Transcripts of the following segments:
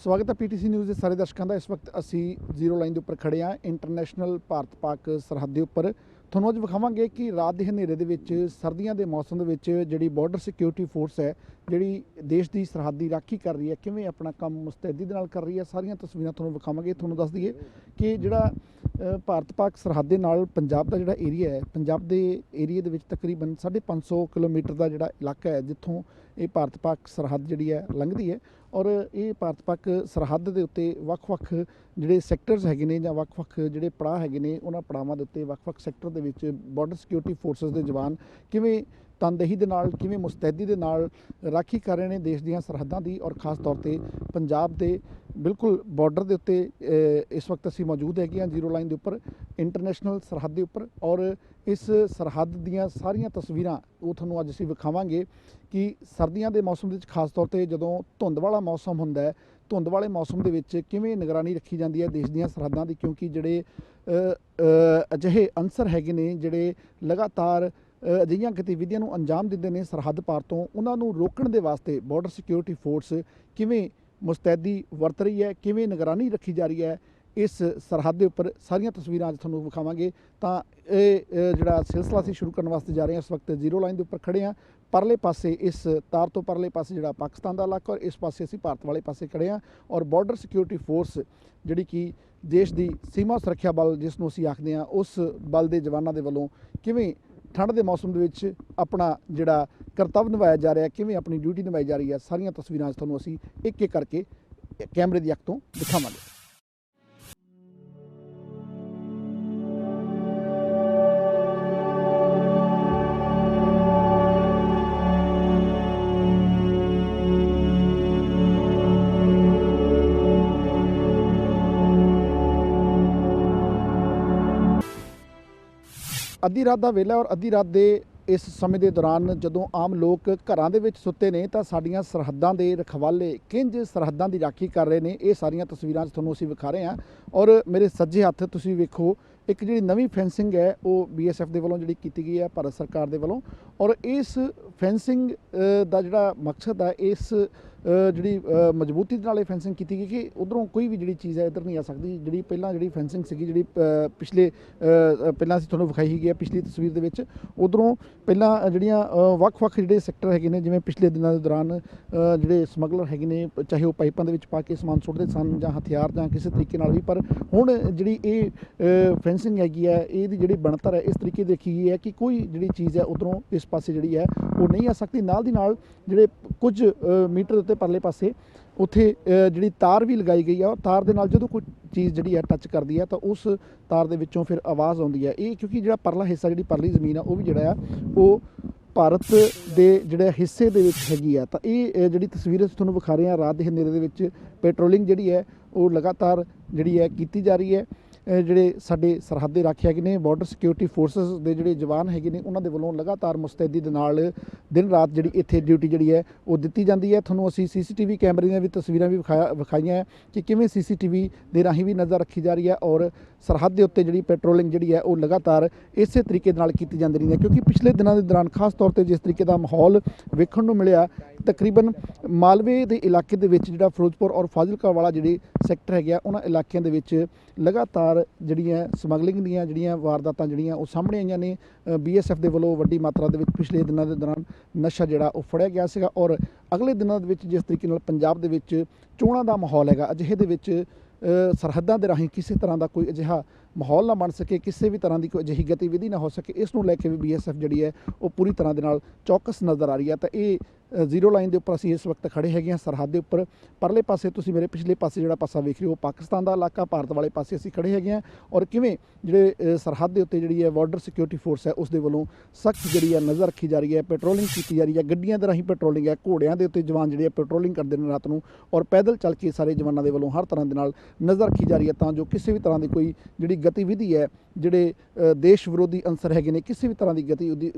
ਸਵਾਗਤ ਹੈ PTC news ਦੇ ਸਾਰੇ ਦਰਸ਼ਕਾਂ ਦਾ। ਇਸ ਵਕਤ ਅਸੀਂ ਜ਼ੀਰੋ ਲਾਈਨ ਦੇ ਉੱਪਰ ਖੜੇ ਹਾਂ, ਇੰਟਰਨੈਸ਼ਨਲ ਭਾਰਤ ਪਾਕ ਸਰਹੱਦ ਦੇ ਉੱਪਰ। ਤੁਹਾਨੂੰ ਅੱਜ ਵਿਖਾਵਾਂਗੇ ਕਿ ਰਾਤ ਦੇ ਹਨੇਰੇ ਦੇ ਵਿੱਚ ਸਰਦੀਆਂ ਦੇ ਮੌਸਮ ਦੇ ਵਿੱਚ ਜਿਹੜੀ ਬਾਰਡਰ ਸਿਕਿਉਰਿਟੀ ਫੋਰਸ ਹੈ, ਜਿਹੜੀ ਦੇਸ਼ ਦੀ ਸਰਹੱਦ ਦੀ ਰਾਖੀ ਕਰ ਰਹੀ ਹੈ, ਕਿਵੇਂ ਆਪਣਾ ਕੰਮ ਮੁਸਤੈਦੀ ਦੇ ਨਾਲ ਕਰ ਰਹੀ ਹੈ। ਸਾਰੀਆਂ ਤਸਵੀਰਾਂ ਤੁਹਾਨੂੰ ਵਿਖਾਵਾਂਗੇ। ਤੁਹਾਨੂੰ ਦੱਸ ਦਈਏ ਕਿ ਜਿਹੜਾ ਭਾਰਤ ਪਾਕ ਸਰਹੱਦ ਦੇ ਨਾਲ ਪੰਜਾਬ ਦਾ ਜਿਹੜਾ ਏਰੀਆ ਹੈ, ਪੰਜਾਬ ਦੇ ਏਰੀਏ ਦੇ ਵਿੱਚ ਤਕਰੀਬਨ 550 ਕਿਲੋਮੀਟਰ ਦਾ ਜਿਹੜਾ ਇਲਾਕਾ ਹੈ, ਜਿੱਥੋਂ ਇਹ ਭਾਰਤ ਪਾਕ ਸਰਹੱਦ ਜਿਹੜੀ ਹੈ ਲੰਘਦੀ ਹੈ। ਔਰ ਇਹ ਭਾਰਤ ਪਾਕ ਸਰਹੱਦ ਦੇ ਉੱਤੇ ਵੱਖ-ਵੱਖ ਜਿਹੜੇ ਸੈਕਟਰਸ ਹੈਗੇ ਨੇ ਜਾਂ ਵੱਖ-ਵੱਖ ਜਿਹੜੇ ਪੜਾਅ ਹੈਗੇ ਨੇ, ਉਹਨਾਂ ਪੜਾਵਾਂ ਦੇ ਉੱਤੇ ਵੱਖ-ਵੱਖ ਸੈਕਟਰ ਦੇ ਵਿੱਚ ਬਾਰਡਰ ਸਿਕਿਉਰਿਟੀ ਫੋਰਸਿਸ ਦੇ ਜਵਾਨ ਕਿਵੇਂ ਤਨਦੇਹੀ ਦੇ ਨਾਲ, ਕਿਵੇਂ ਮੁਸਤੈਦੀ ਦੇ ਨਾਲ ਰਾਖੀ ਕਰ ਰਹੇ ਨੇ ਦੇਸ਼ ਦੀਆਂ ਸਰਹੱਦਾਂ ਦੀ। ਔਰ ਖ਼ਾਸ ਤੌਰ 'ਤੇ ਪੰਜਾਬ ਦੇ ਬਿਲਕੁਲ ਬਾਰਡਰ ਦੇ ਉੱਤੇ ਇਸ ਵਕਤ ਅਸੀਂ ਮੌਜੂਦ ਹੈਗੇ ਹਾਂ, ਜ਼ੀਰੋ ਲਾਈਨ ਦੇ ਉੱਪਰ, ਇੰਟਰਨੈਸ਼ਨਲ ਸਰਹੱਦ ਦੇ ਉੱਪਰ। ਔਰ ਇਸ ਸਰਹੱਦ ਦੀਆਂ ਸਾਰੀਆਂ ਤਸਵੀਰਾਂ ਉਹ ਤੁਹਾਨੂੰ ਅੱਜ ਅਸੀਂ ਵਿਖਾਵਾਂਗੇ ਕਿ ਸਰਦੀਆਂ ਦੇ ਮੌਸਮ ਦੇ ਵਿੱਚ ਖ਼ਾਸ ਤੌਰ 'ਤੇ ਜਦੋਂ ਧੁੰਦ ਵਾਲਾ ਮੌਸਮ ਹੁੰਦਾ ਹੈ, ਧੁੰਦ ਵਾਲੇ ਮੌਸਮ ਦੇ ਵਿੱਚ ਕਿਵੇਂ ਨਿਗਰਾਨੀ ਰੱਖੀ ਜਾਂਦੀ ਹੈ ਦੇਸ਼ ਦੀਆਂ ਸਰਹੱਦਾਂ ਦੀ। ਕਿਉਂਕਿ ਜਿਹੜੇ ਅਜਿਹੇ ਅਨਸਰ ਹੈਗੇ ਨੇ ਜਿਹੜੇ ਲਗਾਤਾਰ ਅਜਿਹੀਆਂ ਗਤੀਵਿਧੀਆਂ ਨੂੰ ਅੰਜਾਮ ਦਿੰਦੇ ਨੇ ਸਰਹੱਦ ਪਾਰ ਤੋਂ, ਉਹਨਾਂ ਨੂੰ ਰੋਕਣ ਦੇ ਵਾਸਤੇ ਬਾਰਡਰ ਸਿਕਿਉਰਿਟੀ ਫੋਰਸ ਕਿਵੇਂ ਮੁਸਤੈਦੀ ਵਰਤ ਰਹੀ ਹੈ, ਕਿਵੇਂ ਨਿਗਰਾਨੀ ਰੱਖੀ ਜਾ ਰਹੀ ਹੈ, ਇਸ ਸਰਹੱਦ ਦੇ ਉੱਪਰ ਸਾਰੀਆਂ ਤਸਵੀਰਾਂ ਅੱਜ ਤੁਹਾਨੂੰ ਵਿਖਾਵਾਂਗੇ। ਤਾਂ ਇਹ ਜਿਹੜਾ ਸਿਲਸਿਲਾ ਅਸੀਂ ਸ਼ੁਰੂ ਕਰਨ ਵਾਸਤੇ ਜਾ ਰਹੇ ਹਾਂ, ਇਸ ਵਕਤ ਜ਼ੀਰੋ ਲਾਈਨ ਦੇ ਉੱਪਰ ਖੜੇ ਹਾਂ। ਪਰਲੇ ਪਾਸੇ ਇਸ ਤਾਰ ਤੋਂ ਪਰਲੇ ਪਾਸੇ ਜਿਹੜਾ ਪਾਕਿਸਤਾਨ ਦਾ ਇਲਾਕਾ, ਔਰ ਇਸ ਪਾਸੇ ਅਸੀਂ ਭਾਰਤ ਵਾਲੇ ਪਾਸੇ ਖੜੇ ਹਾਂ। ਔਰ ਬਾਰਡਰ ਸਿਕਿਉਰਿਟੀ ਫੋਰਸ ਜਿਹੜੀ ਕਿ ਦੇਸ਼ ਦੀ ਸੀਮਾ ਸੁਰੱਖਿਆ ਬਲ ਜਿਸ ਨੂੰ ਅਸੀਂ ਆਖਦੇ ਹਾਂ, ਉਸ ਬਲ ਦੇ ਜਵਾਨਾਂ ਦੇ ਵੱਲੋਂ ਕਿਵੇਂ ਠੰਡ ਦੇ ਮੌਸਮ ਦੇ ਵਿੱਚ ਆਪਣਾ ਜਿਹੜਾ ਕਰਤੱਵ ਨਿਭਾਇਆ ਜਾ ਰਿਹਾ, ਕਿਵੇਂ ਆਪਣੀ ਡਿਊਟੀ ਨਿਭਾਈ ਜਾ ਰਹੀ ਹੈ, ਸਾਰੀਆਂ ਤਸਵੀਰਾਂ ਅੱਜ ਤੁਹਾਨੂੰ ਅਸੀਂ ਇੱਕ ਇੱਕ ਕਰਕੇ ਕੈਮਰੇ ਦੀ ਅੱਖ ਤੋਂ ਦਿਖਾਵਾਂਗੇ। ਅੱਧੀ ਰਾਤ ਦਾ ਵੇਲਾ ਔਰ ਅੱਧੀ ਰਾਤ ਦੇ ਇਸ ਸਮੇਂ ਦੇ ਦੌਰਾਨ ਜਦੋਂ ਆਮ ਲੋਕ ਘਰਾਂ ਦੇ ਵਿੱਚ ਸੁੱਤੇ ਨੇ, ਤਾਂ ਸਾਡੀਆਂ ਸਰਹੱਦਾਂ ਦੇ ਰਖਵਾਲੇ ਕਿੰਝ ਸਰਹੱਦਾਂ ਦੀ ਰਾਖੀ ਕਰ ਰਹੇ ਨੇ, ਇਹ ਸਾਰੀਆਂ ਤਸਵੀਰਾਂ 'ਚ ਤੁਹਾਨੂੰ ਅਸੀਂ ਵਿਖਾ ਰਹੇ ਹਾਂ। ਔਰ ਮੇਰੇ ਸੱਜੇ ਹੱਥ ਤੁਸੀਂ ਵੇਖੋ, ਇੱਕ ਜਿਹੜੀ ਨਵੀਂ ਫੈਂਸਿੰਗ ਹੈ ਉਹ BSF ਦੇ ਵੱਲੋਂ ਜਿਹੜੀ ਕੀਤੀ ਗਈ ਹੈ, ਭਾਰਤ ਸਰਕਾਰ ਦੇ ਵੱਲੋਂ। ਔਰ ਇਸ ਫੈਂਸਿੰਗ ਦਾ ਜਿਹੜਾ ਮਕਸਦ ਹੈ, ਇਸ ਜਿਹੜੀ ਮਜ਼ਬੂਤੀ ਦੇ ਨਾਲ ਇਹ ਫੈਂਸਿੰਗ ਕੀਤੀ ਗਈ ਕਿ ਉੱਧਰੋਂ ਕੋਈ ਵੀ ਜਿਹੜੀ ਚੀਜ਼ ਹੈ ਇੱਧਰ ਨਹੀਂ ਆ ਸਕਦੀ। ਜਿਹੜੀ ਪਹਿਲਾਂ ਜਿਹੜੀ ਫੈਂਸਿੰਗ ਸੀਗੀ, ਜਿਹੜੀ ਪਿਛਲੇ ਪਹਿਲਾਂ ਅਸੀਂ ਤੁਹਾਨੂੰ ਵਿਖਾਈ ਗਈ ਹੈ ਪਿਛਲੀ ਤਸਵੀਰ ਦੇ ਵਿੱਚ, ਉੱਧਰੋਂ ਪਹਿਲਾਂ ਜਿਹੜੀਆਂ ਵੱਖ-ਵੱਖ ਜਿਹੜੇ ਸੈਕਟਰ ਹੈਗੇ ਨੇ, ਜਿਵੇਂ ਪਿਛਲੇ ਦਿਨਾਂ ਦੇ ਦੌਰਾਨ ਜਿਹੜੇ ਸਮਗਲਰ ਹੈਗੇ ਨੇ, ਚਾਹੇ ਉਹ ਪਾਈਪਾਂ ਦੇ ਵਿੱਚ ਪਾ ਕੇ ਸਮਾਨ ਸੁੱਟਦੇ ਸਨ ਜਾਂ ਹਥਿਆਰ ਜਾਂ ਕਿਸੇ ਤਰੀਕੇ ਨਾਲ ਵੀ, ਪਰ ਹੁਣ ਜਿਹੜੀ ਇਹ ਫੈਂਸਿੰਗ ਹੈਗੀ ਹੈ, ਇਹਦੀ ਜਿਹੜੀ ਬਣਤਰ ਹੈ ਇਸ ਤਰੀਕੇ ਦੇਖੀ ਗਈ ਹੈ ਕਿ ਕੋਈ ਜਿਹੜੀ ਚੀਜ਼ ਹੈ ਉੱਧਰੋਂ ਇਸ ਪਾਸੇ ਜਿਹੜੀ ਹੈ ਉਹ ਨਹੀਂ ਆ ਸਕਦੀ। ਨਾਲ ਦੀ ਨਾਲ ਜਿਹੜੇ ਕੁਝ ਮੀਟਰ ਉੱਤੇ ਪਰਲੇ ਪਾਸੇ ਉੱਥੇ ਜਿਹੜੀ ਤਾਰ ਵੀ ਲਗਾਈ ਗਈ ਆ, ਔਰ ਤਾਰ ਦੇ ਨਾਲ ਜਦੋਂ ਕੋਈ ਚੀਜ਼ ਜਿਹੜੀ ਹੈ ਟੱਚ ਕਰਦੀ ਹੈ ਤਾਂ ਉਸ ਤਾਰ ਦੇ ਵਿੱਚੋਂ ਫਿਰ ਆਵਾਜ਼ ਆਉਂਦੀ ਹੈ। ਇਹ ਕਿਉਂਕਿ ਜਿਹੜਾ ਪਰਲਾ ਹਿੱਸਾ, ਜਿਹੜੀ ਪਰਲੀ ਜ਼ਮੀਨ ਆ, ਉਹ ਵੀ ਜਿਹੜਾ ਆ ਉਹ ਭਾਰਤ ਦੇ ਜਿਹੜੇ ਹਿੱਸੇ ਦੇ ਵਿੱਚ ਹੈਗੀ ਆ। ਤਾਂ ਇਹ ਜਿਹੜੀ ਤਸਵੀਰ ਅਸੀਂ ਤੁਹਾਨੂੰ ਵਿਖਾ ਰਹੇ ਹਾਂ, ਰਾਤ ਦੇ ਹਨੇਰੇ ਦੇ ਵਿੱਚ ਪੈਟਰੋਲਿੰਗ ਜਿਹੜੀ ਹੈ ਉਹ ਲਗਾਤਾਰ ਜਿਹੜੀ ਹੈ ਕੀਤੀ ਜਾ ਰਹੀ ਹੈ। ਜਿਹੜੇ ਸਾਡੇ ਸਰਹੱਦ ਦੇ ਰਾਖੇ ਹੈਗੇ ਨੇ, ਬਾਰਡਰ ਸਿਕਿਉਰਿਟੀ ਫੋਰਸਿਸ ਦੇ ਜਿਹੜੇ ਜਵਾਨ ਹੈਗੇ ਨੇ, ਉਹਨਾਂ ਦੇ ਵੱਲੋਂ ਲਗਾਤਾਰ ਮੁਸਤੈਦੀ ਦੇ ਨਾਲ ਦਿਨ ਰਾਤ ਜਿਹੜੀ ਇੱਥੇ ਡਿਊਟੀ ਜਿਹੜੀ ਹੈ ਉਹ ਦਿੱਤੀ ਜਾਂਦੀ ਹੈ। ਤੁਹਾਨੂੰ ਅਸੀਂ CCTV ਕੈਮਰੇ ਦੀਆਂ ਵੀ ਤਸਵੀਰਾਂ ਵੀ ਵਿਖਾਈਆਂ ਹੈ ਕਿ ਕਿਵੇਂ CCTV ਦੇ ਰਾਹੀਂ ਵੀ ਨਜ਼ਰ ਰੱਖੀ ਜਾ ਰਹੀ ਹੈ। ਔਰ ਸਰਹੱਦ ਦੇ ਉੱਤੇ ਜਿਹੜੀ ਪੈਟਰੋਲਿੰਗ ਜਿਹੜੀ ਹੈ ਉਹ ਲਗਾਤਾਰ ਇਸੇ ਤਰੀਕੇ ਨਾਲ ਕੀਤੀ ਜਾਂਦੀ ਰਹੀ ਹੈ। ਕਿਉਂਕਿ ਪਿਛਲੇ ਦਿਨਾਂ ਦੇ ਦੌਰਾਨ ਖਾਸ ਤੌਰ 'ਤੇ ਜਿਸ ਤਰੀਕੇ ਦਾ ਮਾਹੌਲ ਵੇਖਣ ਨੂੰ ਮਿਲਿਆ, ਤਕਰੀਬਨ ਮਾਲਵੇ ਦੇ ਇਲਾਕੇ ਦੇ ਵਿੱਚ ਜਿਹੜਾ ਫਿਰੋਜ਼ਪੁਰ ਔਰ ਫਾਜ਼ਿਲਕਾ ਵਾਲਾ ਜਿਹੜੇ ਸੈਕਟਰ ਹੈਗੇ ਆ, ਉਹਨਾਂ ਇਲਾਕਿਆਂ ਦੇ ਵਿੱਚ ਲਗਾਤਾਰ ਜਿਹੜੀਆਂ ਸਮਗਲਿੰਗ ਦੀਆਂ ਜਿਹੜੀਆਂ ਵਾਰਦਾਤਾਂ ਜਿਹੜੀਆਂ ਉਹ ਸਾਹਮਣੇ ਆਈਆਂ ਨੇ। BSF ਦੇ ਵੱਲੋਂ ਵੱਡੀ ਮਾਤਰਾ ਦੇ ਵਿੱਚ ਪਿਛਲੇ ਦਿਨਾਂ ਦੇ ਦੌਰਾਨ ਨਸ਼ਾ ਜਿਹੜਾ ਉਹ ਫੜਿਆ ਗਿਆ ਸੀਗਾ। ਔਰ ਅਗਲੇ ਦਿਨਾਂ ਦੇ ਵਿੱਚ ਜਿਸ ਤਰੀਕੇ ਨਾਲ ਪੰਜਾਬ ਦੇ ਵਿੱਚ ਚੋਣਾਂ ਦਾ ਮਾਹੌਲ ਹੈਗਾ, ਅਜਿਹੇ ਦੇ ਵਿੱਚ ਸਰਹੱਦਾਂ ਦੇ ਰਾਹੀਂ ਕਿਸੇ ਤਰ੍ਹਾਂ ਦਾ ਕੋਈ ਅਜਿਹਾ ਮਾਹੌਲ ਨਾ ਬਣ ਸਕੇ, ਕਿਸੇ ਵੀ ਤਰ੍ਹਾਂ ਦੀ ਕੋਈ ਅਜਿਹੀ ਗਤੀਵਿਧੀ ਨਾ ਹੋ ਸਕੇ, ਇਸ ਨੂੰ ਲੈ ਕੇ ਵੀ BSF ਜਿਹੜੀ ਹੈ ਉਹ ਪੂਰੀ ਤਰ੍ਹਾਂ ਦੇ ਨਾਲ ਚੌਕਸ ਨਜ਼ਰ ਆ ਰਹੀ ਹੈ। ਤਾਂ ਇਹ ਜ਼ੀਰੋ ਲਾਈਨ ਦੇ ਉੱਪਰ ਅਸੀਂ ਇਸ ਵਕਤ ਖੜੇ ਹੈਗੇ ਹਾਂ, ਸਰਹੱਦ ਦੇ ਉੱਪਰ। ਪਰਲੇ ਪਾਸੇ ਤੁਸੀਂ ਮੇਰੇ ਪਿਛਲੇ ਪਾਸੇ ਜਿਹੜਾ ਪਾਸਾ ਵੇਖ ਰਹੇ ਹੋ ਪਾਕਿਸਤਾਨ ਦਾ ਇਲਾਕਾ, ਭਾਰਤ ਵਾਲੇ ਪਾਸੇ ਅਸੀਂ ਖੜੇ ਹੈਗੇ ਹਾਂ। ਔਰ ਕਿਵੇਂ ਜਿਹੜੇ ਸਰਹੱਦ ਦੇ ਉੱਤੇ ਜਿਹੜੀ ਹੈ ਬਾਰਡਰ ਸਿਕਿਉਰਿਟੀ ਫੋਰਸ ਹੈ ਉਸ ਦੇ ਵੱਲੋਂ ਸਖਤ ਜਿਹੜੀ ਹੈ ਨਜ਼ਰ ਰੱਖੀ ਜਾ ਰਹੀ ਹੈ, ਪੈਟਰੋਲਿੰਗ ਕੀਤੀ ਜਾ ਰਹੀ ਹੈ। ਗੱਡੀਆਂ ਦੇ ਰਾਹੀਂ ਪੈਟਰੋਲਿੰਗ ਹੈ, ਘੋੜਿਆਂ ਦੇ ਉੱਤੇ ਜਵਾਨ ਜਿਹੜੇ ਪੈਟਰੋਲਿੰਗ ਕਰਦੇ ਨੇ ਰਾਤ ਨੂੰ, ਔਰ ਪੈਦਲ ਚੱਲ ਕੇ ਸਾਰੇ ਜਵਾਨਾਂ ਦੇ ਵੱਲੋਂ ਹਰ ਤਰ੍ਹਾਂ ਦੇ ਨਾਲ ਨਜ਼ਰ ਰੱਖੀ ਜਾ ਰਹੀ ਹੈ, ਤਾਂ ਜੋ ਕਿਸੇ ਵੀ ਤਰ੍ਹਾਂ ਦੀ ਕੋਈ ਜਿਹੜੀ ਗਤੀਵਿਧੀ ਹੈ, ਜਿਹੜੇ ਦੇਸ਼ ਵਿਰੋਧੀ ਅੰਸਰ ਹੈਗੇ ਨੇ, ਕਿਸੇ ਵੀ ਤਰ੍ਹਾਂ ਦੀ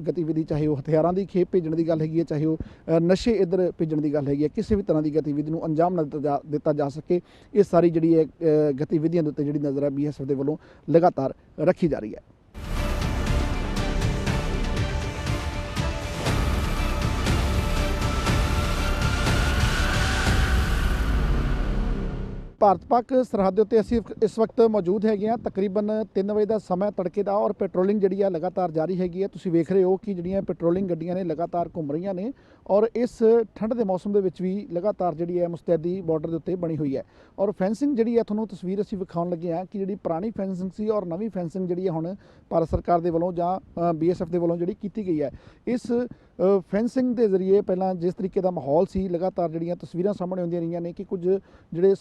ਗਤੀਵਿਧੀ, ਚਾਹੇ ਉਹ ਹਥਿਆਰਾਂ ਦੀ ਖੇਪ ਭੇਜਣ ਦੀ ਗੱਲ ਹੈਗੀ ਹੈ, ਚਾਹੇ ਉਹ ਨਸ਼ੇ ਇੱਧਰ ਭੇਜਣ ਦੀ ਗੱਲ ਹੈਗੀ ਹੈ, ਕਿਸੇ ਵੀ ਤਰ੍ਹਾਂ ਦੀ ਗਤੀਵਿਧੀ ਨੂੰ ਅੰਜਾਮ ਨਾ ਦਿੱਤਾ ਜਾ ਸਕੇ। ਇਹ ਸਾਰੀ ਜਿਹੜੀ ਹੈ ਗਤੀਵਿਧੀਆਂ ਦੇ ਉੱਤੇ ਜਿਹੜੀ ਨਜ਼ਰ ਹੈ BSF ਦੇ ਵੱਲੋਂ ਲਗਾਤਾਰ ਰੱਖੀ ਜਾ ਰਹੀ ਹੈ। ਭਾਰਤ ਪਾਕ ਸਰਹੱਦ ਦੇ ਉੱਤੇ ਅਸੀਂ ਇਸ ਵਕਤ ਮੌਜੂਦ ਹੈਗੇ ਹਾਂ। ਤਕਰੀਬਨ 3 ਵਜੇ ਦਾ ਸਮਾਂ ਤੜਕੇ ਦਾ ਔਰ ਪੈਟਰੋਲਿੰਗ ਜਿਹੜੀ ਆ ਲਗਾਤਾਰ ਜਾਰੀ ਹੈਗੀ ਹੈ। ਤੁਸੀਂ ਵੇਖ ਰਹੇ ਹੋ ਕਿ ਜਿਹੜੀਆਂ ਪੈਟਰੋਲਿੰਗ ਗੱਡੀਆਂ ਨੇ ਲਗਾਤਾਰ ਘੁੰਮ ਰਹੀਆਂ ਨੇ ਔਰ ਇਸ ਠੰਡ ਦੇ ਮੌਸਮ ਦੇ ਵਿੱਚ ਵੀ ਲਗਾਤਾਰ ਜਿਹੜੀ ਹੈ ਮੁਸਤੈਦੀ ਬਾਰਡਰ ਦੇ ਉੱਤੇ ਬਣੀ ਹੋਈ ਹੈ। ਔਰ ਫੈਂਸਿੰਗ ਜਿਹੜੀ ਹੈ ਤੁਹਾਨੂੰ ਤਸਵੀਰ ਅਸੀਂ ਵਿਖਾਉਣ ਲੱਗੇ ਹਾਂ ਕਿ ਜਿਹੜੀ ਪੁਰਾਣੀ ਫੈਂਸਿੰਗ ਸੀ ਔਰ ਨਵੀਂ ਫੈਂਸਿੰਗ ਜਿਹੜੀ ਹੈ ਹੁਣ ਭਾਰਤ ਸਰਕਾਰ ਦੇ ਵੱਲੋਂ ਜਾਂ BSF ਦੇ ਵੱਲੋਂ ਜਿਹੜੀ ਕੀਤੀ ਗਈ ਹੈ। ਇਸ ਫੈਂਸਿੰਗ ਦੇ ਜ਼ਰੀਏ ਪਹਿਲਾਂ ਜਿਸ ਤਰੀਕੇ ਦਾ ਮਾਹੌਲ ਸੀ, ਲਗਾਤਾਰ ਜਿਹੜੀਆਂ ਤਸਵੀਰਾਂ ਸਾਹਮਣੇ ਆਉਂਦੀਆਂ ਰਹੀਆਂ ਨੇ ਕਿ ਕੁਝ ਜਿਹੜੇ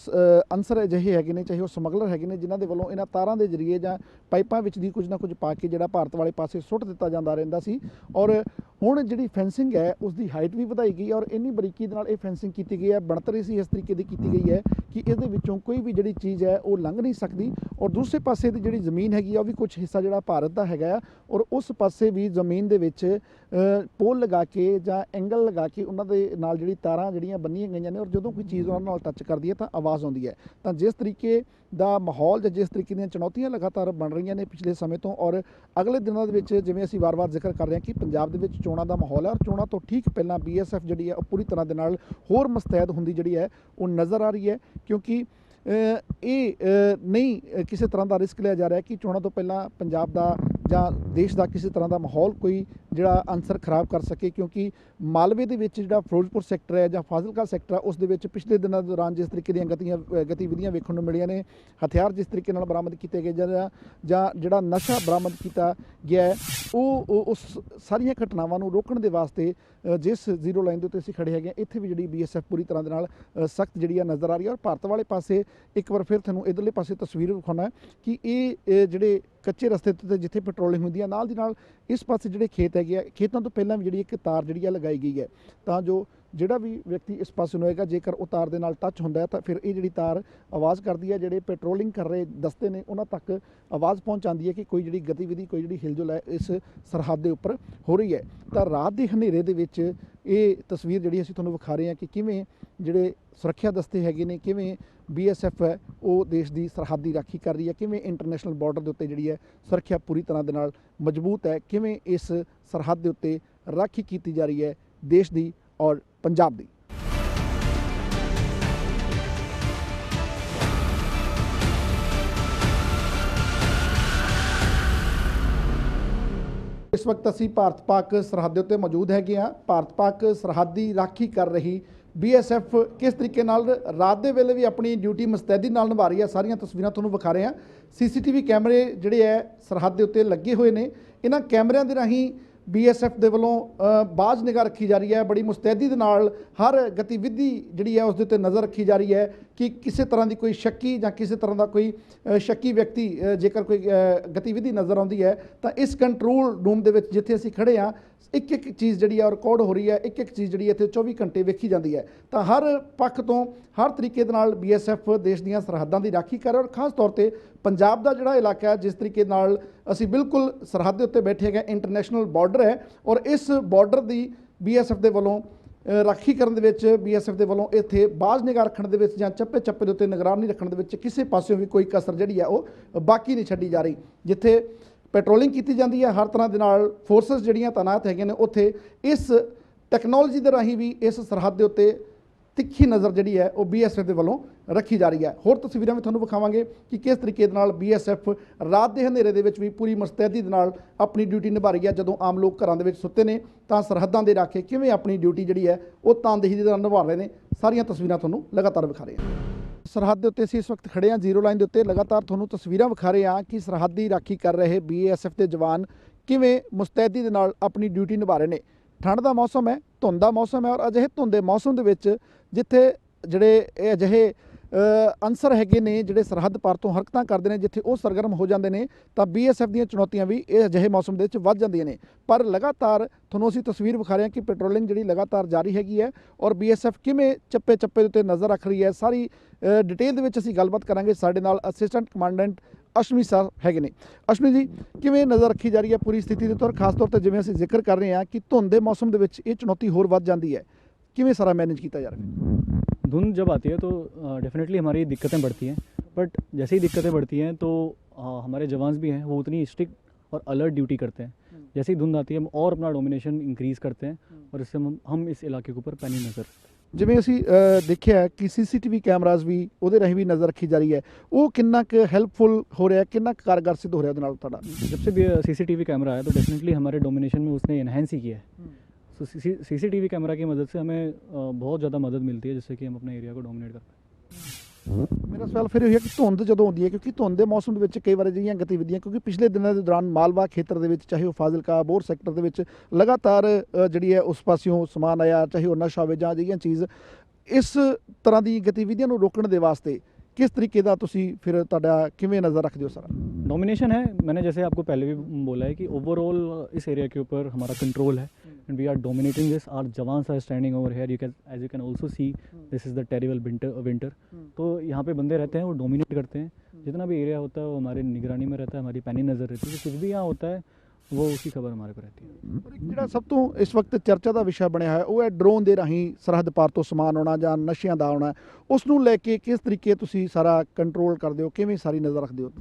ਅਨਸਰ ਅਜਿਹੇ ਹੈਗੇ ਨੇ, ਚਾਹੇ ਉਹ ਸਮਗਲਰ ਹੈਗੇ ਨੇ, ਜਿਨ੍ਹਾਂ ਦੇ ਵੱਲੋਂ ਇਹਨਾਂ ਤਾਰਾਂ ਦੇ ਜ਼ਰੀਏ ਜਾਂ ਪਾਈਪਾਂ ਵਿੱਚ ਦੀ ਕੁਝ ਨਾ ਕੁਝ ਪਾ ਕੇ ਜਿਹੜਾ ਭਾਰਤ ਵਾਲੇ ਪਾਸੇ ਸੁੱਟ ਦਿੱਤਾ ਜਾਂਦਾ ਰਹਿੰਦਾ ਸੀ। ਔਰ ਹੁਣ ਜਿਹੜੀ ਫੈਂਸਿੰਗ ਹੈ ਉਸ ਦੀ ਹਾਈਟ ਵੀ ਵਧਾਈ ਗਈ ਔਰ ਇੰਨੀ ਬਰੀਕੀ ਦੇ ਨਾਲ ਇਹ ਫੈਂਸਿੰਗ ਕੀਤੀ ਗਈ ਹੈ। ਬਣਤਰ ਸੀ ਇਸ ਤਰੀਕੇ ਦੀ ਕੀਤੀ ਗਈ ਹੈ ਕਿ ਇਹਦੇ ਵਿੱਚੋਂ ਕੋਈ ਵੀ ਜਿਹੜੀ ਚੀਜ਼ ਹੈ ਉਹ ਲੰਘ ਨਹੀਂ ਸਕਦੀ। ਔਰ ਦੂਸਰੇ ਪਾਸੇ ਦੀ ਜਿਹੜੀ ਜ਼ਮੀਨ ਹੈਗੀ ਆ ਉਹ ਵੀ ਕੁਝ ਹਿੱਸਾ ਜਿਹੜਾ ਭਾਰਤ ਦਾ ਹੈਗਾ ਆ ਔਰ ਉਸ ਪਾਸੇ ਵੀ ਜ਼ਮੀਨ ਦੇ ਵਿੱਚ ਪੋਲ ਲਗਾ ਕੇ ਜਾਂ ਐਂਗਲ ਲਗਾ ਕੇ ਉਹਨਾਂ ਦੇ ਨਾਲ ਜਿਹੜੀ ਤਾਰਾਂ ਜਿਹੜੀਆਂ ਬੰਨੀਆਂ ਗਈਆਂ ਨੇ ਔਰ ਜਦੋਂ ਕੋਈ ਚੀਜ਼ ਉਹਨਾਂ ਨਾਲ ਟੱਚ ਕਰਦੀ ਹੈ ਤਾਂ ਆਵਾਜ਼ ਆਉਂਦੀ ਹੈ। ਤਾਂ ਜਿਸ ਤਰੀਕੇ ਦਾ ਮਾਹੌਲ ਜਾਂ ਜਿਸ ਤਰੀਕੇ ਦੀਆਂ ਚੁਣੌਤੀਆਂ ਲਗਾਤਾਰ ਬਣ ਰਹੀਆਂ ਨੇ ਪਿਛਲੇ ਸਮੇਂ ਤੋਂ ਔਰ ਅਗਲੇ ਦਿਨਾਂ ਦੇ ਵਿੱਚ, ਜਿਵੇਂ ਅਸੀਂ ਵਾਰ-ਵਾਰ ਜ਼ਿਕਰ ਕਰ ਰਹੇ ਹਾਂ ਕਿ ਪੰਜਾਬ ਦੇ ਵਿੱਚ ਚੋਣਾਂ ਦਾ ਮਾਹੌਲ ਹੈ ਔਰ ਚੋਣਾਂ ਤੋਂ ਠੀਕ ਪਹਿਲਾਂ BSF ਜਿਹੜੀ ਹੈ ਉਹ ਪੂਰੀ ਤਰ੍ਹਾਂ ਦੇ ਨਾਲ ਹੋਰ ਮੁਸਤੈਦ ਹੁੰਦੀ ਜਿਹੜੀ ਹੈ ਉਹ ਨਜ਼ਰ ਆ ਰਹੀ ਹੈ। ਕਿਉਂਕਿ ਇਹ ਨਹੀਂ ਕਿਸੇ ਤਰ੍ਹਾਂ ਦਾ ਰਿਸਕ ਲਿਆ ਜਾ ਰਿਹਾ ਕਿ ਚੋਣਾਂ ਤੋਂ ਪਹਿਲਾਂ ਪੰਜਾਬ ਦਾ ਜਾਂ ਦੇਸ਼ ਦਾ ਕਿਸੇ ਤਰ੍ਹਾਂ ਦਾ ਮਾਹੌਲ ਕੋਈ ਜਿਹੜਾ ਅਨਸਰ ਖਰਾਬ ਕਰ ਸਕੇ। ਕਿਉਂਕਿ ਮਾਲਵੇ ਦੇ ਵਿੱਚ ਜਿਹੜਾ ਫਿਰੋਜ਼ਪੁਰ ਸੈਕਟਰ ਹੈ ਜਾਂ ਫਾਜ਼ਿਲਕਾ ਸੈਕਟਰ ਹੈ ਉਸ ਦੇ ਵਿੱਚ ਪਿਛਲੇ ਦਿਨਾਂ ਦੌਰਾਨ ਜਿਸ ਤਰੀਕੇ ਦੀਆਂ ਗਤੀਵਿਧੀਆਂ ਵੇਖਣ ਨੂੰ ਮਿਲੀਆਂ ਨੇ, ਹਥਿਆਰ ਜਿਸ ਤਰੀਕੇ ਨਾਲ ਬਰਾਮਦ ਕੀਤੇ ਗਏ ਜਾਂ ਜਿਹੜਾ ਨਸ਼ਾ ਬਰਾਮਦ ਕੀਤਾ ਗਿਆ ਹੈ, ਉਹ ਉਸ ਸਾਰੀਆਂ ਘਟਨਾਵਾਂ ਨੂੰ ਰੋਕਣ ਦੇ ਵਾਸਤੇ ਜਿਸ ਜ਼ੀਰੋ ਲਾਈਨ ਦੇ ਉੱਤੇ ਅਸੀਂ ਖੜੇ ਹੈਗੇ ਇੱਥੇ ਵੀ ਜਿਹੜੀ BSF ਪੂਰੀ ਤਰ੍ਹਾਂ ਦੇ ਨਾਲ ਸਖਤ ਜਿਹੜੀ ਆ ਨਜ਼ਰ ਆ ਰਹੀ ਹੈ। ਔਰ ਭਾਰਤ ਵਾਲੇ ਪਾਸੇ ਇੱਕ ਵਾਰ ਫਿਰ ਤੁਹਾਨੂੰ ਇੱਧਰਲੇ ਪਾਸੇ ਤਸਵੀਰ ਵਿਖਾਉਣਾ ਕਿ ਇਹ ਜਿਹੜੇ ਕੱਚੇ ਰਸਤੇ ਤੇ ਜਿੱਥੇ ਪੈਟਰੋਲਿੰਗ ਹੁੰਦੀ ਹੈ ਨਾਲ ਦੀ ਨਾਲ ਇਸ ਪਾਸੇ ਜਿਹੜੇ ਖੇਤ ਹੈਗੇ ਆ, ਖੇਤਾਂ ਤੋਂ ਪਹਿਲਾਂ ਵੀ ਜਿਹੜੀ ਇੱਕ ਤਾਰ ਜਿਹੜੀ ਆ ਲਗਾਈ ਗਈ ਹੈ ਤਾਂ ਜੋ ਜਿਹੜਾ ਵੀ ਵਿਅਕਤੀ ਇਸ ਪਾਸੇ ਨੂੰ ਹੋਏਗਾ ਜੇਕਰ ਉਹ ਤਾਰ ਦੇ ਨਾਲ ਟੱਚ ਹੁੰਦਾ ਹੈ ਤਾਂ ਫਿਰ ਇਹ ਜਿਹੜੀ ਤਾਰ ਆਵਾਜ਼ ਕਰਦੀ ਹੈ। ਜਿਹੜੇ ਪੈਟਰੋਲਿੰਗ ਕਰ ਰਹੇ ਦਸਤੇ ਨੇ ਉਹਨਾਂ ਤੱਕ ਆਵਾਜ਼ ਪਹੁੰਚਾਉਂਦੀ ਹੈ ਕਿ ਕੋਈ ਜਿਹੜੀ ਗਤੀਵਿਧੀ, ਕੋਈ ਜਿਹੜੀ ਹਿਲਜੁਲ ਹੈ ਇਸ ਸਰਹੱਦ ਦੇ ਉੱਪਰ ਹੋ ਰਹੀ ਹੈ। ਤਾਂ ਰਾਤ ਦੇ ਹਨੇਰੇ ਦੇ ਵਿੱਚ ਇਹ ਤਸਵੀਰ ਜਿਹੜੀ ਅਸੀਂ ਤੁਹਾਨੂੰ ਵਿਖਾ ਰਹੇ ਹਾਂ ਕਿ ਕਿਵੇਂ ਜਿਹੜੇ ਸੁਰੱਖਿਆ ਦਸਤੇ ਹੈਗੇ ਨੇ, ਕਿਵੇਂ BSF ਹੈ ਉਹ ਦੇਸ਼ ਦੀ ਸਰਹੱਦ ਦੀ ਰਾਖੀ ਕਰ ਰਹੀ ਹੈ, ਕਿਵੇਂ ਇੰਟਰਨੈਸ਼ਨਲ ਬਾਰਡਰ ਦੇ ਉੱਤੇ ਜਿਹੜੀ ਹੈ ਸੁਰੱਖਿਆ ਪੂਰੀ ਤਰ੍ਹਾਂ ਦੇ ਨਾਲ ਮਜ਼ਬੂਤ ਹੈ, ਕਿਵੇਂ ਇਸ ਸਰਹੱਦ ਦੇ ਉੱਤੇ ਰਾਖੀ ਕੀਤੀ ਜਾ ਰਹੀ ਹੈ ਦੇਸ਼ ਦੀ ਔਰ ਪੰਜਾਬ ਦੀ। ਇਸ ਵਕਤ ਅਸੀਂ ਭਾਰਤ ਪਾਕ ਸਰਹੱਦ ਦੇ ਉੱਤੇ ਮੌਜੂਦ ਹੈਗੇ ਹਾਂ। ਭਾਰਤ ਪਾਕ ਸਰਹੱਦ ਦੀ ਰਾਖੀ ਕਰ ਰਹੀ BSF ਕਿਸ ਤਰੀਕੇ ਨਾਲ ਰਾਤ ਦੇ ਵੇਲੇ ਵੀ ਆਪਣੀ ਡਿਊਟੀ ਮੁਸਤੈਦੀ ਨਾਲ ਨਿਭਾ ਰਹੀ ਹੈ, ਸਾਰੀਆਂ ਤਸਵੀਰਾਂ ਤੁਹਾਨੂੰ ਵਿਖਾ ਰਹੇ ਹਾਂ। CCTV ਕੈਮਰੇ ਜਿਹੜੇ ਹੈ ਸਰਹੱਦ ਦੇ ਉੱਤੇ ਲੱਗੇ ਹੋਏ ਨੇ। ਇਹਨਾਂ ਕੈਮਰਿਆਂ ਦੇ ਰਾਹੀਂ BSF ਦੇ ਵੱਲੋਂ ਬਾਜ਼ ਨਿਗਾਹ ਰੱਖੀ ਜਾ ਰਹੀ ਹੈ। ਬੜੀ ਮੁਸਤੈਦੀ ਦੇ ਨਾਲ ਹਰ ਗਤੀਵਿਧੀ ਜਿਹੜੀ ਹੈ ਉਸ ਦੇ ਉੱਤੇ ਨਜ਼ਰ ਰੱਖੀ ਜਾ ਰਹੀ ਹੈ ਕਿ ਕਿਸੇ ਤਰ੍ਹਾਂ ਦੀ ਕੋਈ ਸ਼ੱਕੀ ਜਾਂ ਕਿਸੇ ਤਰ੍ਹਾਂ ਦਾ ਕੋਈ ਸ਼ੱਕੀ ਵਿਅਕਤੀ ਜੇਕਰ ਕੋਈ ਗਤੀਵਿਧੀ ਨਜ਼ਰ ਆਉਂਦੀ ਹੈ ਤਾਂ ਇਸ ਕੰਟਰੋਲ ਰੂਮ ਦੇ ਵਿੱਚ ਜਿੱਥੇ ਅਸੀਂ ਖੜੇ ਹਾਂ ਇੱਕ ਇੱਕ ਚੀਜ਼ ਜਿਹੜੀ ਹੈ ਰਿਕਾਰਡ ਹੋ ਰਹੀ ਹੈ, ਇੱਕ ਇੱਕ ਚੀਜ਼ ਜਿਹੜੀ ਇੱਥੇ 24 ਘੰਟੇ ਵੇਖੀ ਜਾਂਦੀ ਹੈ। ਤਾਂ ਹਰ ਪੱਖ ਤੋਂ ਹਰ ਤਰੀਕੇ ਦੇ ਨਾਲ BSF ਦੇਸ਼ ਦੀਆਂ ਸਰਹੱਦਾਂ ਦੀ ਰਾਖੀ ਕਰ ਰਿਹਾ ਔਰ ਖਾਸ ਤੌਰ ਤੇ ਪੰਜਾਬ ਦਾ ਜਿਹੜਾ ਇਲਾਕਾ ਹੈ, ਜਿਸ ਤਰੀਕੇ ਨਾਲ ਅਸੀਂ ਬਿਲਕੁਲ ਸਰਹੱਦ ਦੇ ਉੱਤੇ ਬੈਠੇ ਹੈਗੇ, ਇੰਟਰਨੈਸ਼ਨਲ ਬਾਰਡਰ ਹੈ ਔਰ ਇਸ ਬਾਰਡਰ ਦੀ BSF ਦੇ ਵੱਲੋਂ ਰਾਖੀ ਕਰਨ ਦੇ ਵਿੱਚ, BSF ਦੇ ਵੱਲੋਂ ਇੱਥੇ ਬਾਜ਼ ਨਿਗਾਹ ਰੱਖਣ ਦੇ ਵਿੱਚ ਜਾਂ ਚੱਪੇ ਚੱਪੇ ਦੇ ਉੱਤੇ ਨਿਗਰਾਨੀ ਰੱਖਣ ਦੇ ਵਿੱਚ ਕਿਸੇ ਪਾਸਿਓਂ ਵੀ ਕੋਈ ਕਸਰ ਜਿਹੜੀ ਹੈ ਉਹ ਬਾਕੀ ਨਹੀਂ ਛੱਡੀ ਜਾ ਰਹੀ। ਜਿੱਥੇ ਪੈਟਰੋਲਿੰਗ ਕੀਤੀ ਜਾਂਦੀ ਹੈ ਹਰ ਤਰ੍ਹਾਂ ਦੇ ਨਾਲ ਫੋਰਸਸ ਜਿਹੜੀਆਂ ਤਾਇਨਾਤ ਹੈਗੇ ਨੇ, ਉੱਥੇ ਇਸ ਟੈਕਨੋਲੋਜੀ ਦੇ ਰਾਹੀਂ ਵੀ ਇਸ ਸਰਹੱਦ ਦੇ ਉੱਤੇ ਤਿੱਖੀ ਨਜ਼ਰ ਜਿਹੜੀ ਹੈ ਉਹ BSF ਦੇ ਵੱਲੋਂ ਰੱਖੀ ਜਾ ਰਹੀ ਹੈ। ਹੋਰ ਤਸਵੀਰਾਂ ਵੀ ਤੁਹਾਨੂੰ ਵਿਖਾਵਾਂਗੇ ਕਿ ਕਿਸ ਤਰੀਕੇ ਦੇ ਨਾਲ BSF ਰਾਤ ਦੇ ਹਨੇਰੇ ਦੇ ਵਿੱਚ ਵੀ ਪੂਰੀ ਮੁਸਤੈਦੀ ਦੇ ਨਾਲ ਆਪਣੀ ਡਿਊਟੀ ਨਿਭਾ ਰਹੀ ਹੈ। ਜਦੋਂ ਆਮ ਲੋਕ ਘਰਾਂ ਦੇ ਵਿੱਚ ਸੁੱਤੇ ਨੇ ਤਾਂ ਸਰਹੱਦਾਂ ਦੇ ਰਾਖੇ ਕਿਵੇਂ ਆਪਣੀ ਡਿਊਟੀ ਜਿਹੜੀ ਹੈ ਉਹ ਤਨਦੇਹੀ ਦੇ ਨਾਲ ਨਿਭਾ ਰਹੇ ਨੇ, ਸਾਰੀਆਂ ਤਸਵੀਰਾਂ ਤੁਹਾਨੂੰ ਲਗਾਤਾਰ ਵਿਖਾ ਰਹੇ ਹਾਂ। ਸਰਹੱਦ ਦੇ ਉੱਤੇ ਅਸੀਂ ਇਸ ਵਕਤ ਖੜੇ ਹਾਂ, ਜ਼ੀਰੋ ਲਾਈਨ ਦੇ ਉੱਤੇ ਲਗਾਤਾਰ ਤੁਹਾਨੂੰ ਤਸਵੀਰਾਂ ਵਿਖਾ ਰਹੇ ਹਾਂ ਕਿ ਸਰਹੱਦ ਦੀ ਰਾਖੀ ਕਰ ਰਹੇ BSF ਦੇ ਜਵਾਨ ਕਿਵੇਂ ਮੁਸਤੈਦੀ ਦੇ ਨਾਲ ਆਪਣੀ ਡਿਊਟੀ ਨਿਭਾ ਰਹੇ ਨੇ। ਠੰਡ ਦਾ ਮੌਸਮ ਹੈ, ਧੁੰਦ ਦਾ ਮੌਸਮ ਹੈ ਔਰ ਅਜਿਹੇ ਧੁੰਦ ਦੇ ਮੌਸਮ ਦੇ ਵਿੱਚ ਜਿੱਥੇ ਜਿਹੜੇ ਇਹ ਅਜਿਹੇ ਅਨਸਰ ਹੈਗੇ ਨੇ ਜਿਹੜੇ ਸਰਹੱਦ ਪਾਰ ਤੋਂ ਹਰਕਤਾਂ ਕਰਦੇ ਨੇ, ਜਿੱਥੇ ਉਹ ਸਰਗਰਮ ਹੋ ਜਾਂਦੇ ਨੇ ਤਾਂ BSF ਦੀਆਂ ਚੁਣੌਤੀਆਂ ਵੀ ਇਹ ਅਜਿਹੇ ਮੌਸਮ ਦੇ ਵਿੱਚ ਵੱਧ ਜਾਂਦੀਆਂ ਨੇ। ਪਰ ਲਗਾਤਾਰ ਤੁਹਾਨੂੰ ਅਸੀਂ ਤਸਵੀਰ ਵਿਖਾ ਰਹੇ ਹਾਂ ਕਿ ਪੈਟਰੋਲਿੰਗ ਜਿਹੜੀ ਲਗਾਤਾਰ ਜਾਰੀ ਹੈਗੀ ਹੈ ਔਰ BSF ਕਿਵੇਂ ਚੱਪੇ ਚੱਪੇ ਦੇ ਉੱਤੇ ਨਜ਼ਰ ਰੱਖ ਰਹੀ ਹੈ, ਸਾਰੀ ਡਿਟੇਲ ਦੇ ਵਿੱਚ ਅਸੀਂ ਗੱਲਬਾਤ ਕਰਾਂਗੇ। ਸਾਡੇ ਨਾਲ ਅਸਿਸਟੈਂਟ ਕਮਾਂਡੈਂਟ ਅਸ਼ਮੀ ਸਰ ਹੈਗੇ ਨੇ। ਅਸ਼ਮੀ ਜੀ, ਕਿਵੇਂ ਨਜ਼ਰ ਰੱਖੀ ਜਾ ਰਹੀ ਹੈ ਪੂਰੀ ਸਥਿਤੀ ਦੇ ਉੱਤੇ, ਖਾਸ ਤੌਰ ਤੇ ਜਿਵੇਂ ਅਸੀਂ ਜ਼ਿਕਰ ਕਰ ਰਹੇ ਹਾਂ ਕਿ ਧੁੰਦ ਦੇ ਮੌਸਮ ਦੇ ਵਿੱਚ ਇਹ ਚੁਣੌਤੀ ਹੋਰ ਵੱਧ ਜਾਂਦੀ ਹੈ, ਕਿਵੇਂ सारा मैनेज किया जा रहा है? धुंध जब आती है तो डेफिनेटली हमारी दिक्कतें बढ़ती हैं, बट जैसे ही दिक्कतें बढ़ती हैं तो हमारे जवान्स भी हैं वो उतनी स्ट्रिक्ट और अलर्ट ड्यूटी करते हैं। जैसे ही धुंध आती है हम और अपना डोमिनेशन इंक्रीज़ करते हैं और इससे हम इस इलाके के ऊपर पैनी नज़र। ਜਿਵੇਂ ਅਸੀਂ ਦੇਖਿਆ ਕਿ ਸੀਸੀਟੀਵੀ ਕੈਮਰਾਜ਼ ਵੀ ਉਹਦੇ ਰਾਹੀਂ ਵੀ ਨਜ਼ਰ ਰੱਖੀ ਜਾ ਰਹੀ ਹੈ, ਉਹ ਕਿੰਨਾ ਕੁ ਹੈਲਪਫੁਲ ਹੋ ਰਿਹਾ, कितना कारगर सिद्ध हो रहा है ਉਹਦੇ ਨਾਲ ਤੁਹਾਡਾ? जब से भी सीसीटीवी कैमरा आया तो डेफिनेटली हमारे डोमिनेशन में उसने इन्हेंस ही किया है। तो सीसीटीवी कैमरा की मदद से हमें बहुत ज़्यादा मदद मिलती है जिससे कि हम अपने एरिया को डोमिनेट कर पाएँ। ਮੇਰਾ ਸਵਾਲ ਫਿਰ ਇਹ ਹੈ ਕਿ ਧੁੰਦ ਜਦੋਂ ਆਉਂਦੀ ਹੈ, ਕਿਉਂਕਿ ਧੁੰਦ ਦੇ ਮੌਸਮ ਦੇ ਵਿੱਚ ਕਈ ਵਾਰ ਅਜਿਹੀਆਂ ਗਤੀਵਿਧੀਆਂ, ਕਿਉਂਕਿ ਪਿਛਲੇ ਦਿਨਾਂ ਦੇ ਦੌਰਾਨ ਮਾਲਵਾ ਖੇਤਰ ਦੇ ਵਿੱਚ, ਚਾਹੇ ਉਹ ਫਾਜ਼ਿਲਕਾ ਬੋਰ ਸੈਕਟਰ ਦੇ ਵਿੱਚ ਲਗਾਤਾਰ ਜਿਹੜੀ ਹੈ ਉਸ ਪਾਸਿਓਂ ਸਮਾਨ ਆਇਆ, ਚਾਹੇ ਉਹ ਨਸ਼ਾ ਹੋਵੇ ਜਾਂ ਅਜਿਹੀਆਂ ਚੀਜ਼, ਇਸ ਤਰ੍ਹਾਂ ਦੀ ਗਤੀਵਿਧੀਆਂ ਨੂੰ ਰੋਕਣ ਦੇ ਵਾਸਤੇ किस तरीके का तुसी फिर ਤੁਹਾਡਾ ਕਿਵੇਂ नज़र रखते हो सारा? डोमिनेशन है, मैंने जैसे आपको पहले भी बोला है कि ओवरऑल इस एरिया के ऊपर हमारा कंट्रोल है and we are dominating this. Our jawans are standing over here, you can also see this is the terrible winter. तो यहाँ पे बंदे रहते हैं, वो डोमिनेट करते हैं, जितना भी एरिया होता है वो हमारी निगरानी में रहता है, हमारी पैनी नज़र रहती है। तो कुछ भी यहाँ होता है वो उसकी खबर हमारे पर रहती है। ਪਰ ਇੱਕ ਜਿਹੜਾ ਸਭ ਤੋਂ ਇਸ ਵਕਤ ਚਰਚਾ ਦਾ ਵਿਸ਼ਾ ਬਣਿਆ ਹੈ ਉਹ ਹੈ ਡਰੋਨ ਦੇ ਰਾਹੀਂ ਸਰਹੱਦ ਪਾਰ ਤੋਂ ਸਮਾਨ ਆਉਣਾ ਜਾਂ ਨਸ਼ਿਆਂ ਦਾ ਆਉਣਾ, ਉਸ ਨੂੰ ਲੈ ਕੇ ਕਿਸ ਤਰੀਕੇ ਤੁਸੀਂ ਸਾਰਾ ਕੰਟਰੋਲ ਕਰਦੇ ਹੋ, ਕਿਵੇਂ ਸਾਰੀ ਨਜ਼ਰ ਰੱਖਦੇ ਹੋ?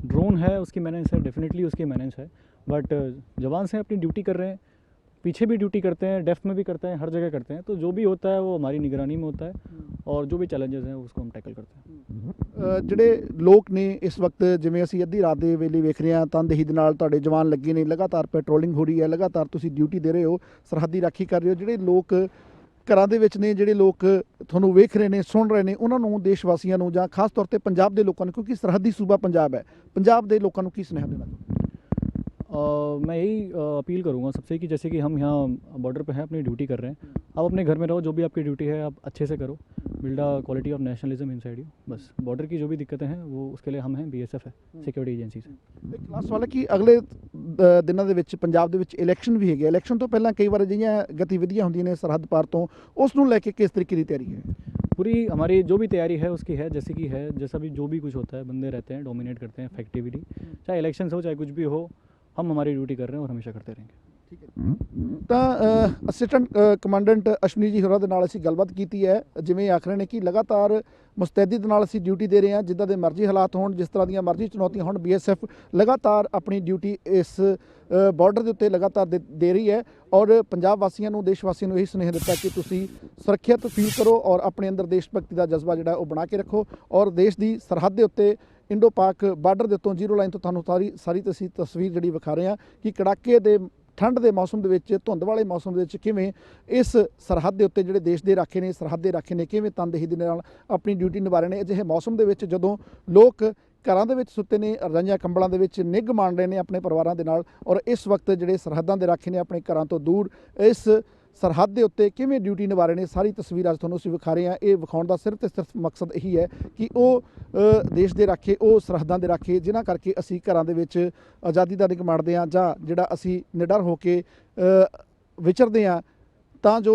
ड्रोन है, उसकी मैनेज है, डेफिनेटली उसकी मैनेज है, बट जवान से अपनी ड्यूटी कर रहे हैं, पीछे भी ड्यूटी करते हैं, डेफ में भी करते हैं, हर जगह करते हैं। तो जो भी होता है वो हमारी निगरानी में होता है और जो भी चैलेंजेस हैं उसको हम टैकल करते हैं। ਜਿਹੜੇ ਲੋਕ ਨੇ ਇਸ ਵਕਤ, ਜਿਵੇਂ ਅਸੀਂ ਅੱਧੀ ਰਾਤ ਦੇ ਵੇਲੇ ਵੇਖ ਰਹੇ ਹਾਂ, ਤਨਦੇਹੀ ਦੇ ਨਾਲ ਤੁਹਾਡੇ ਜਵਾਨ ਲੱਗੇ ਨੇ, ਲਗਾਤਾਰ ਪੈਟਰੋਲਿੰਗ ਹੋ ਰਹੀ ਹੈ, ਲਗਾਤਾਰ ਤੁਸੀਂ ਡਿਊਟੀ ਦੇ ਰਹੇ ਹੋ, ਸਰਹੱਦੀ ਰਾਖੀ ਕਰ ਰਹੇ ਹੋ। ਜਿਹੜੇ ਲੋਕ ਘਰਾਂ ਦੇ ਵਿੱਚ ਨੇ, ਜਿਹੜੇ ਲੋਕ ਤੁਹਾਨੂੰ ਵੇਖ ਰਹੇ ਨੇ, ਸੁਣ ਰਹੇ ਨੇ, ਉਹਨਾਂ ਨੂੰ, ਦੇਸ਼ ਵਾਸੀਆਂ ਨੂੰ ਜਾਂ ਖਾਸ ਤੌਰ ਤੇ ਪੰਜਾਬ ਦੇ ਲੋਕਾਂ ਨੂੰ, ਕਿਉਂਕਿ ਸਰਹੱਦੀ ਸੂਬਾ ਪੰਜਾਬ ਹੈ, ਪੰਜਾਬ ਦੇ ਲੋਕਾਂ ਨੂੰ ਕੀ ਸੁਨੇਹਾ ਦੇਣਾ ਚਾਹੁੰਦੇ? मैं यही अपील करूँगा सबसे कि जैसे कि हम यहाँ बॉर्डर पे हैं, अपनी ड्यूटी कर रहे हैं, आप अपने घर में रहो, जो भी आपकी ड्यूटी है आप अच्छे से करो, build a quality of nationalism inside you. बस बॉर्डर की जो भी दिक्कतें हैं वो उसके लिए हम हैं, बीएसएफ है, सिक्योरिटी एजेंसी से। ਇੱਕ ਲਾਸਟ ਸਵਾਲ ਹੈ ਕਿ ਅਗਲੇ ਦਿਨਾਂ ਦੇ ਵਿੱਚ ਪੰਜਾਬ ਦੇ ਵਿੱਚ ਇਲੈਕਸ਼ਨ ਵੀ ਹੈਗੇ, ਇਲੈਕਸ਼ਨ ਤੋਂ ਪਹਿਲਾਂ ਕਈ ਵਾਰ ਅਜਿਹੀਆਂ ਗਤੀਵਿਧੀਆਂ ਹੁੰਦੀਆਂ ਨੇ ਸਰਹੱਦ ਪਾਰ ਤੋਂ, ਉਸ ਨੂੰ ਲੈ ਕੇ ਕਿਸ ਤਰੀਕੇ ਦੀ ਤਿਆਰੀ ਹੈ? पूरी हमारी जो भी तैयारी है उसकी है, जैसे कि है, जैसा भी जो भी कुछ होता है, बंदे रहते हैं, डोमिनेट करते हैं इफेक्टिवली, चाहे इलेक्शन हो चाहे कुछ भी हो, हम हमारी ड्यूटी कर रहे हैं और हमेशा करते रहेंगे। ਤਾਂ ਅਸਿਸਟੈਂਟ ਕਮਾਂਡੈਂਟ ਅਸ਼ਵਨੀ ਜੀ ਹੋਰਾਂ ਦੇ ਨਾਲ ਅਸੀਂ ਗੱਲਬਾਤ ਕੀਤੀ ਹੈ। ਜਿਵੇਂ ਆਖ ਰਹੇ ਨੇ ਕਿ ਲਗਾਤਾਰ ਮੁਸਤੈਦੀ ਦੇ ਨਾਲ ਅਸੀਂ ਡਿਊਟੀ ਦੇ ਰਹੇ ਹਾਂ, ਜਿੱਦਾਂ ਦੇ ਮਰਜ਼ੀ ਹਾਲਾਤ ਹੋਣ, ਜਿਸ ਤਰ੍ਹਾਂ ਦੀਆਂ ਮਰਜ਼ੀ ਚੁਣੌਤੀਆਂ ਹੋਣ, ਬੀਐਸਐਫ ਲਗਾਤਾਰ ਆਪਣੀ ਡਿਊਟੀ ਇਸ ਬਾਰਡਰ ਦੇ ਉੱਤੇ ਲਗਾਤਾਰ ਦੇ ਰਹੀ ਹੈ ਔਰ ਪੰਜਾਬ ਵਾਸੀਆਂ ਨੂੰ, ਦੇਸ਼ ਵਾਸੀਆਂ ਨੂੰ ਇਹੀ ਸੁਨੇਹਾ ਦਿੱਤਾ ਕਿ ਤੁਸੀਂ ਸੁਰੱਖਿਅਤ ਫੀਲ ਕਰੋ ਔਰ ਆਪਣੇ ਅੰਦਰ ਦੇਸ਼ ਭਗਤੀ ਦਾ ਜਜ਼ਬਾ ਜਿਹੜਾ ਉਹ ਬਣਾ ਕੇ ਰੱਖੋ ਔਰ ਦੇਸ਼ ਦੀ ਸਰਹੱਦ ਦੇ ਉੱਤੇ, ਇੰਡੋ ਪਾਕ ਬਾਰਡਰ ਦੇ ਉੱਤੋਂ, ਜ਼ੀਰੋ ਲਾਈਨ ਤੋਂ ਤੁਹਾਨੂੰ ਸਾਰੀ ਤਸਵੀਰ ਜਿਹੜੀ ਵਿਖਾ ਰਹੇ ਹਾਂ ਕਿ ਕੜਾਕੇ ਦੇ ਠੰਡ ਦੇ ਮੌਸਮ ਦੇ ਵਿੱਚ, ਧੁੰਦ ਵਾਲੇ ਮੌਸਮ ਦੇ ਵਿੱਚ ਕਿਵੇਂ ਇਸ ਸਰਹੱਦ ਦੇ ਉੱਤੇ ਜਿਹੜੇ ਦੇਸ਼ ਦੇ ਰਾਖੇ ਨੇ, ਸਰਹੱਦ ਦੇ ਰਾਖੇ ਨੇ, ਕਿਵੇਂ ਤਨਦੇਹੀ ਦੇ ਨਾਲ ਆਪਣੀ ਡਿਊਟੀ ਨਿਭਾ ਰਹੇ ਨੇ। ਅਜਿਹੇ ਮੌਸਮ ਦੇ ਵਿੱਚ ਜਦੋਂ ਲੋਕ ਘਰਾਂ ਦੇ ਵਿੱਚ ਸੁੱਤੇ ਨੇ, ਰਜਾਈਆਂ ਕੰਬਲਾਂ ਦੇ ਵਿੱਚ ਨਿੱਘ ਮਾਣ ਰਹੇ ਨੇ ਆਪਣੇ ਪਰਿਵਾਰਾਂ ਦੇ ਨਾਲ, ਔਰ ਇਸ ਵਕਤ ਜਿਹੜੇ ਸਰਹੱਦਾਂ ਦੇ ਰਾਖੇ ਨੇ ਆਪਣੇ ਘਰਾਂ ਤੋਂ ਦੂਰ ਇਸ ਸਰਹੱਦ ਦੇ ਉੱਤੇ ਕਿਵੇਂ ਡਿਊਟੀ ਨਿਭਾ ਰਹੇ ਨੇ, ਸਾਰੀ ਤਸਵੀਰ ਅੱਜ ਤੁਹਾਨੂੰ ਅਸੀਂ ਵਿਖਾ ਰਹੇ ਹਾਂ। ਇਹ ਵਿਖਾਉਣ ਦਾ ਸਿਰਫ ਤੇ ਸਿਰਫ ਮਕਸਦ ਇਹੀ ਹੈ ਕਿ ਉਹ ਦੇਸ਼ ਦੇ ਰਾਖੇ, ਉਹ ਸਰਹੱਦਾਂ ਦੇ ਰਾਖੇ, ਜਿਨ੍ਹਾਂ ਕਰਕੇ ਅਸੀਂ ਘਰਾਂ ਦੇ ਵਿੱਚ ਆਜ਼ਾਦੀ ਦਾ ਨਿੱਘ ਮਾਣਦੇ ਹਾਂ ਜਾਂ ਜਿਹੜਾ ਅਸੀਂ ਨਿਡਰ ਹੋ ਕੇ ਵਿਚਰਦੇ ਹਾਂ, ਤਾਂ ਜੋ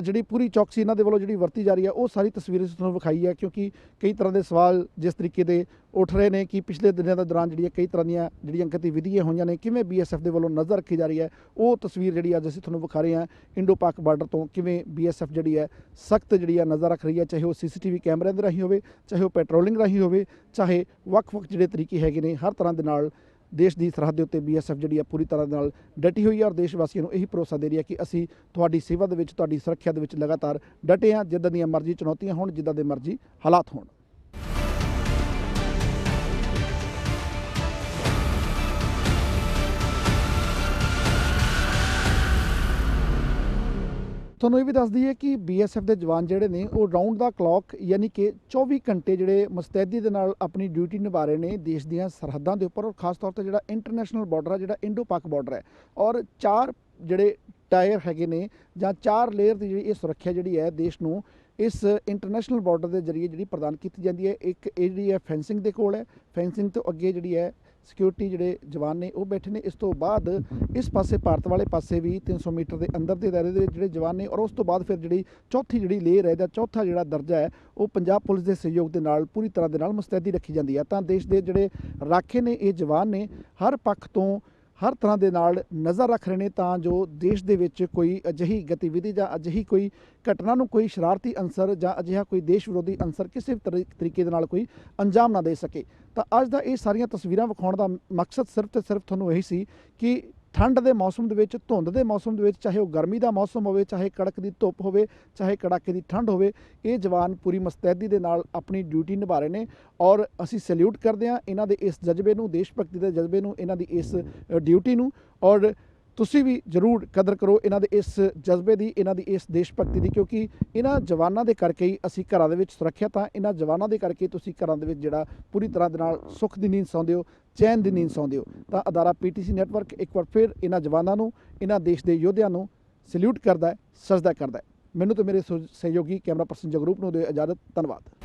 ਜਿਹੜੀ ਪੂਰੀ ਚੌਕਸੀ ਇਹਨਾਂ ਦੇ ਵੱਲੋਂ ਜਿਹੜੀ ਵਰਤੀ ਜਾ ਰਹੀ ਹੈ, ਉਹ ਸਾਰੀ ਤਸਵੀਰ ਤੁਹਾਨੂੰ ਵਿਖਾਈ ਹੈ। ਕਿਉਂਕਿ ਕਈ ਤਰ੍ਹਾਂ ਦੇ ਸਵਾਲ ਜਿਸ ਤਰੀਕੇ ਦੇ ਉੱਠ ਰਹੇ ਨੇ ਕਿ ਪਿਛਲੇ ਦਿਨਾਂ ਦੇ ਦੌਰਾਨ ਜਿਹੜੀਆਂ ਕਈ ਤਰ੍ਹਾਂ ਦੀਆਂ ਜਿਹੜੀਆਂ ਗਤੀਵਿਧੀਆਂ ਹੋਈਆਂ ਨੇ, ਕਿਵੇਂ ਬੀਐਸਐਫ ਦੇ ਵੱਲੋਂ ਨਜ਼ਰ ਰੱਖੀ ਜਾ ਰਹੀ ਹੈ, ਉਹ ਤਸਵੀਰ ਜਿਹੜੀ ਅੱਜ ਅਸੀਂ ਤੁਹਾਨੂੰ ਵਿਖਾ ਰਹੇ ਹਾਂ ਇੰਡੋ ਪਾਕ ਬਾਰਡਰ ਤੋਂ, ਕਿਵੇਂ ਬੀਐਸਐਫ ਜਿਹੜੀ ਹੈ ਸਖਤ ਜਿਹੜੀ ਹੈ ਨਜ਼ਰ ਰੱਖ ਰਹੀ ਹੈ, ਚਾਹੇ ਉਹ ਸੀਸੀਟੀਵੀ ਕੈਮਰਿਆਂ ਦੇ ਰਾਹੀਂ ਹੋਵੇ, ਚਾਹੇ ਉਹ ਪੈਟਰੋਲਿੰਗ ਰਾਹੀਂ ਹੋਵੇ, ਚਾਹੇ ਵੱਖ-ਵੱਖ ਜਿਹੜੇ ਤਰੀਕੇ ਹੈਗੇ ਨੇ, ਹਰ ਤਰ੍ਹਾਂ ਦੇ ਨਾਲ ਦੇਸ਼ ਦੀ ਸਰਹੱਦ ਦੇ ਉੱਤੇ ਬੀਐਸਐਫ ਜਿਹੜੀ ਹੈ ਪੂਰੀ ਤਰ੍ਹਾਂ ਨਾਲ ਡਟੀ ਹੋਈ ਹੈ ਔਰ ਦੇਸ਼ ਵਾਸੀਆਂ ਨੂੰ ਇਹੀ ਭਰੋਸਾ ਦੇ ਰਹੀ ਹੈ ਕਿ ਅਸੀਂ ਤੁਹਾਡੀ ਸੇਵਾ ਦੇ ਵਿੱਚ, ਤੁਹਾਡੀ ਸੁਰੱਖਿਆ ਦੇ ਵਿੱਚ ਲਗਾਤਾਰ ਡਟੇ ਹਾਂ, ਜਿੱਦਾਂ ਦੀਆਂ ਮਰਜ਼ੀ ਚੁਣੌਤੀਆਂ ਹੋਣ, ਜਿੱਦਾਂ ਦੇ ਮਰਜ਼ੀ ਹਾਲਾਤ ਹੋਣ। ਤੁਹਾਨੂੰ ਇਹ ਵੀ ਦੱਸ ਦਈਏ ਕਿ ਬੀਐਸਐਫ ਦੇ ਜਵਾਨ ਜਿਹੜੇ ਨੇ ਉਹ ਰਾਊਂਡ ਦਾ ਕਲੌਕ, ਯਾਨੀ ਕਿ 24 ਘੰਟੇ ਜਿਹੜੇ ਮੁਸਤੈਦੀ ਦੇ ਨਾਲ ਆਪਣੀ ਡਿਊਟੀ ਨਿਭਾ ਰਹੇ ਨੇ ਦੇਸ਼ ਦੀਆਂ ਸਰਹੱਦਾਂ ਦੇ ਉੱਪਰ, ਔਰ ਖਾਸ ਤੌਰ ਤੇ ਜਿਹੜਾ ਇੰਟਰਨੈਸ਼ਨਲ ਬਾਰਡਰ ਹੈ, ਜਿਹੜਾ ਇੰਡੋ ਪਾਕ ਬਾਰਡਰ ਹੈ, ਔਰ 4 ਜਿਹੜੇ ਟਾਇਰ ਹੈਗੇ ਨੇ ਜਾਂ 4 ਲੇਅਰ ਦੀ ਜਿਹੜੀ ਇਹ ਸੁਰੱਖਿਆ ਜਿਹੜੀ ਹੈ ਦੇਸ਼ ਨੂੰ ਇਸ ਇੰਟਰਨੈਸ਼ਨਲ ਬਾਰਡਰ ਦੇ ਜ਼ਰੀਏ ਜਿਹੜੀ ਪ੍ਰਦਾਨ ਕੀਤੀ ਜਾਂਦੀ ਹੈ। ਇੱਕ ਇਹ ਜਿਹੜੀ ਹੈ ਫੈਂਸਿੰਗ ਦੇ ਕੋਲ ਹੈ, ਫੈਂਸਿੰਗ ਤੋਂ ਅੱਗੇ ਜਿਹੜੀ ਹੈ ਸਿਕਿਉਰਿਟੀ ਜਿਹੜੇ ਜਵਾਨ ਨੇ ਉਹ ਬੈਠੇ ਨੇ। ਇਸ ਤੋਂ ਬਾਅਦ ਇਸ ਪਾਸੇ ਭਾਰਤ ਵਾਲੇ ਪਾਸੇ ਵੀ 300 ਮੀਟਰ ਦੇ ਅੰਦਰ ਦੇ ਦਾਇਰੇ ਦੇ ਵਿੱਚ ਜਿਹੜੇ ਜਵਾਨ ਨੇ, ਔਰ ਉਸ ਤੋਂ ਬਾਅਦ ਫਿਰ ਜਿਹੜੀ ਚੌਥੀ ਜਿਹੜੀ ਲੇਅਰ ਹੈ ਜਾਂ ਚੌਥਾ ਜਿਹੜਾ ਦਰਜਾ ਹੈ ਉਹ ਪੰਜਾਬ ਪੁਲਿਸ ਦੇ ਸਹਿਯੋਗ ਦੇ ਨਾਲ ਪੂਰੀ ਤਰ੍ਹਾਂ ਦੇ ਨਾਲ ਮੁਸਤੈਦੀ ਰੱਖੀ ਜਾਂਦੀ ਹੈ। ਤਾਂ ਦੇਸ਼ ਦੇ ਜਿਹੜੇ ਰਾਖੇ ਨੇ, ਇਹ ਜਵਾਨ ਨੇ, ਹਰ ਪੱਖ ਤੋਂ ਹਰ ਤਰ੍ਹਾਂ ਦੇ ਨਾਲ ਨਜ਼ਰ ਰੱਖ ਰਹੇ ਨੇ ਤਾਂ ਜੋ ਦੇਸ਼ ਦੇ ਵਿੱਚ ਕੋਈ ਅਜਿਹੀ ਗਤੀਵਿਧੀ ਜਾਂ ਅਜਿਹੀ ਕੋਈ ਘਟਨਾ ਨੂੰ ਕੋਈ ਸ਼ਰਾਰਤੀ ਅੰਸਰ ਜਾਂ ਅਜਿਹਾ ਕੋਈ ਦੇਸ਼ ਵਿਰੋਧੀ ਅੰਸਰ ਕਿਸੇ ਵੀ ਤਰੀਕੇ ਦੇ ਨਾਲ ਕੋਈ ਅੰਜਾਮ ਨਾ ਦੇ ਸਕੇ। ਤਾਂ ਅੱਜ ਦਾ ਇਹ ਸਾਰੀਆਂ ਤਸਵੀਰਾਂ ਵਿਖਾਉਣ ਦਾ ਮਕਸਦ ਸਿਰਫ ਤੇ ਸਿਰਫ ਤੁਹਾਨੂੰ ਇਹੀ ਸੀ ਕਿ ਠੰਡ ਦੇ ਮੌਸਮ ਦੇ ਵਿੱਚ, ਧੁੰਦ ਦੇ ਮੌਸਮ ਦੇ ਵਿੱਚ, ਚਾਹੇ ਉਹ ਗਰਮੀ ਦਾ ਮੌਸਮ ਹੋਵੇ, ਚਾਹੇ ਕੜਕ ਦੀ ਧੁੱਪ ਹੋਵੇ, ਚਾਹੇ ਕੜਾਕੇ ਦੀ ਠੰਡ ਹੋਵੇ, ਇਹ ਜਵਾਨ ਪੂਰੀ ਮੁਸਤੈਦੀ ਦੇ ਨਾਲ ਆਪਣੀ ਡਿਊਟੀ ਨਿਭਾ ਰਹੇ ਨੇ ਔਰ ਅਸੀਂ ਸੈਲਿਊਟ ਕਰਦੇ ਹਾਂ ਇਹਨਾਂ ਦੇ ਇਸ ਜਜ਼ਬੇ ਨੂੰ, ਦੇਸ਼ ਭਗਤੀ ਦੇ ਜਜ਼ਬੇ ਨੂੰ, ਇਹਨਾਂ ਦੀ ਇਸ ਡਿਊਟੀ ਨੂੰ। ਔਰ ਤੁਸੀਂ ਵੀ ਜ਼ਰੂਰ ਕਦਰ ਕਰੋ ਇਹਨਾਂ ਦੇ ਇਸ ਜਜ਼ਬੇ ਦੀ, ਇਹਨਾਂ ਦੀ ਇਸ ਦੇਸ਼ ਭਗਤੀ ਦੀ, ਕਿਉਂਕਿ ਇਹਨਾਂ ਜਵਾਨਾਂ ਦੇ ਕਰਕੇ ਹੀ ਅਸੀਂ ਘਰਾਂ ਦੇ ਵਿੱਚ ਸੁਰੱਖਿਅਤ ਹਾਂ। ਇਹਨਾਂ ਜਵਾਨਾਂ ਦੇ ਕਰਕੇ ਤੁਸੀਂ ਘਰਾਂ ਦੇ ਵਿੱਚ ਜਿਹੜਾ ਪੂਰੀ ਤਰ੍ਹਾਂ ਦੇ ਨਾਲ ਸੁੱਖ ਦੀ ਨੀਂਦ ਸੌਂਦੇ ਹੋ, ਚੈਨ ਦੀ ਨੀਂਦ ਸੌਂਦੇ ਹੋ। ਤਾਂ ਅਦਾਰਾ PTC ਨੈਟਵਰਕ ਇੱਕ ਵਾਰ ਫਿਰ ਇਹਨਾਂ ਜਵਾਨਾਂ ਨੂੰ, ਇਹਨਾਂ ਦੇਸ਼ ਦੇ ਯੋਧਿਆਂ ਨੂੰ ਸੈਲਿਊਟ ਕਰਦਾ ਹੈ, ਸਜਦਾ ਕਰਦਾ ਹੈ। ਮੈਨੂੰ ਤੇ ਮੇਰੇ ਸਹਿਯੋਗੀ ਕੈਮਰਾ ਪਰਸਨ ਜਗਰੂਪ ਨੂੰ ਦਿਓ ਇਜਾਜ਼ਤ। ਧੰਨਵਾਦ।